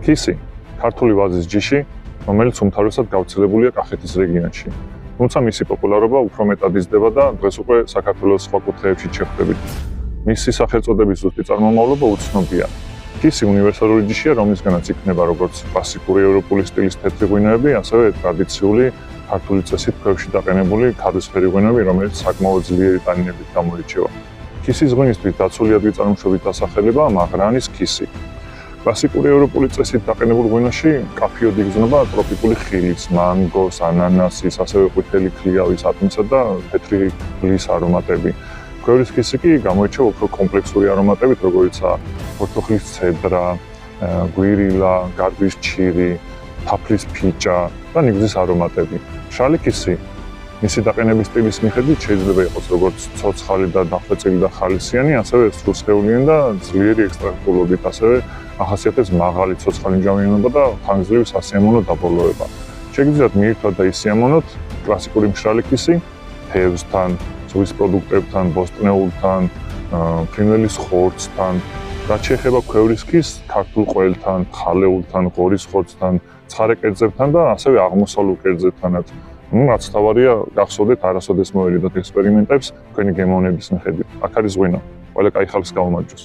ქისი, ქართული ვაზის ჯიში, რომელიც უმთავრესად გავრცელებულია კახეთის რეგიონში. თუმცა მისი პოპულარობა უფრო მეტად იზრდება და დღეს უკვე საქართველოს სხვა კუთხეებში შეხვდებით. მისი სახელწოდების ზუსტი წარმომავლობა უცნობია. ქისი უნივერსალური ჯიშია, რომლისგანაც იქნება როგორც კლასიკური ევროპული სტილის თეთრი ღვინოები, ასევე ტრადიციული ქართული წესით ქვევში დაყენებული ქარვისფერი ღვინოები, რომელიც საკმაოდ ძლიერი ტანინებით გამოირჩევა. ქისის ღვინისთვის დაცული ადგილწამომშობის დასახელებაა მაღრანის ქისი. კლასიკური ევროპული წესით დაყენებულ ღვინოში მკაფიოდ იგრძნობა ტროპიკული ხილის, მანგოს, ანანასის, ასევე ყვითელი ქლიავის, ატმისა და თეთრი გლის არომატები. ქვევრის ქისი კი გამოირჩევა უფრო კომპლექსური არომატებით, როგორიცაა ფორთოხლის ცედრა, გვირილა, გარბის ჩირი, თაფლის ფიჭა და ნიგზის არომატები. მშრალი ქისი მისი დაყენების სტილის მიხედვით შეიძლება იყოს როგორც ცოცხალი და დახვეწილი და ხალისიანი, ასევე სრულსხეულიანი და ძლიერი ექსტრაქტულობით, ასევე ახასიათებს მაღალი ცოცხალი მჟავიანობა და ხანგრძლივი სასიამოვნო დაბოლოება. შეგიძლიათ მიირთვათ და ისიამოვნოთ კლასიკური მშრალი ქისი თევზთან, ზღვის პროდუქტებთან, ბოსტნეულთან, ფრინველის ხორცთან. რაც შეეხება ქვევრის ქისს, ქართულ ყველთან, ხალეულთან, ღორის ხორცთან, ცხარე კერძებთან და ასევე აღმოსავლურ კერძებთანაც. რაც თავარია, გახსოვდეთ, არასოდეს მოვერიდოთ ექსპერიმენტებს თქვენი გემოვნების მიხედვით. აქ არის ღვინო. ყველა კაი ხალხს გაუმარჯოს.